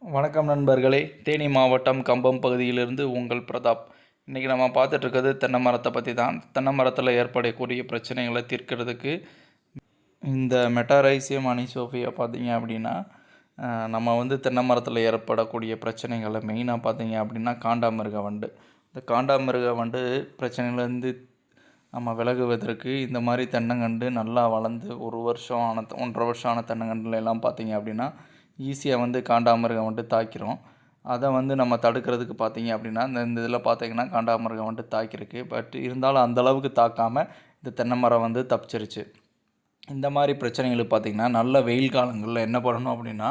வணக்கம் நண்பர்களே. தேனி மாவட்டம் கம்பம் பகுதியிலிருந்து உங்கள் பிரதாப். இன்றைக்கி நம்ம பார்த்துட்ருக்கிறது தென்னை மரத்தை பற்றி தான். தென்னை மரத்தில் ஏற்படக்கூடிய பிரச்சனைகளை தீர்க்கிறதுக்கு இந்த மெட்டாரைசியம் அனிசோஃபியா பார்த்திங்க அப்படின்னா நம்ம தென்னை மரத்தில் ஏற்படக்கூடிய பிரச்சனைகளை மெயினாக பார்த்திங்க அப்படின்னா காண்டாமிருக வண்டு. இந்த காண்டாமிருக வண்டு பிரச்சனையிலேருந்து நம்ம விலகுவதற்கு இந்த மாதிரி தென்னங்கண்டு நல்லா வளர்ந்து 1 வருஷம் ஆன 1.5 வருஷம் ஆன தென்னங்கண்டுல எல்லாம் பார்த்திங்க அப்படின்னா ஈஸியாக காண்டாமிருகம் தாக்கிரும். அதை நம்ம தடுக்கிறதுக்கு பார்த்தீங்க அப்படின்னா இந்த இதில் பார்த்தீங்கன்னா காண்டாமிருகம் தாக்கியிருக்கு. பட் இருந்தாலும் அந்தளவுக்கு தாக்காமல் இந்த தென்னை மரம் தப்பிச்சிருச்சு. இந்த மாதிரி பிரச்சனைகளுக்கு பார்த்திங்கன்னா நல்ல வெயில் காலங்களில் என்ன பண்ணணும் அப்படின்னா,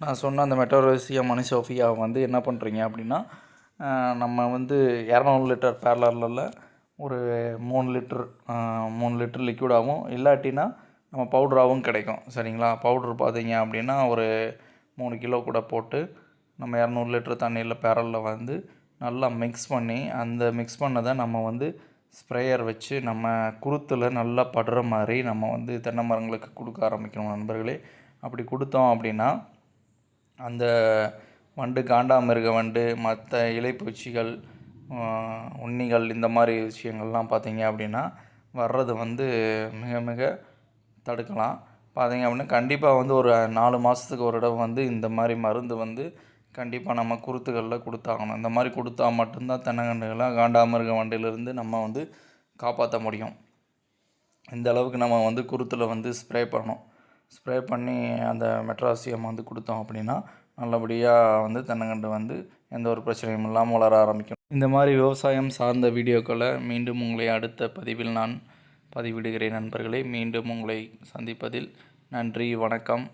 நான் சொன்ன அந்த மெட்டாரைசியம் அனிசோஃபியாவை என்ன பண்ணுறீங்க அப்படின்னா, நம்ம 200 லிட்டர் பேரலரில் ஒரு 3 லிட்டர் லிக்விடாகவும் இல்லாட்டினா நம்ம பவுட்ராகவும் கிடைக்கும். சரிங்களா? பவுட்ரு பார்த்தீங்க அப்படின்னா ஒரு 3 கிலோ கூட போட்டு நம்ம 200 லிட்டர் தண்ணியில் பேரலில் நல்லா மிக்ஸ் பண்ணி அந்த மிக்ஸ் பண்ணதை நம்ம ஸ்ப்ரேயர் வச்சு நம்ம குருத்தில் நல்லா படுற மாதிரி நம்ம தென்னை மரங்களுக்கு கொடுக்க ஆரம்பிக்கணும் நண்பர்களே. அப்படி கொடுத்தோம் அப்படின்னா அந்த காண்டாமிருக வண்டு மற்ற இலைப்பூச்சிகள் உண்ணிகள் இந்த மாதிரி விஷயங்கள்லாம் பார்த்தீங்க அப்படின்னா வர்றது மிக மிக தடுக்கலாம். பார்த்தீங்க அப்படின்னா கண்டிப்பாக ஒரு 4 மாதத்துக்கு ஒரு தடவை இந்த மாதிரி மருந்து கண்டிப்பாக நம்ம குருத்துகளில் கொடுத்தாகணும். இந்த மாதிரி கொடுத்தா மட்டும்தான் தென்னங்கன்றுகளை காண்டாமிருக வண்டிலிருந்து நம்ம காப்பாற்ற முடியும். இந்த அளவுக்கு நம்ம குருத்தில் ஸ்ப்ரே பண்ணணும். ஸ்ப்ரே பண்ணி அந்த மெட்ராசியம் கொடுத்தோம் அப்படின்னா நல்லபடியாக தென்னங்கன்று எந்த ஒரு பிரச்சனையும் இல்லாமல் வளர ஆரம்பிக்கும். இந்த மாதிரி விவசாயம் சார்ந்த வீடியோக்களை மீண்டும் உங்களை அடுத்த பதிவில் நான் பதிவிடுகிறேன் நண்பர்களே. மீண்டும் உங்களை சந்திப்பதில் நன்றி, வணக்கம்.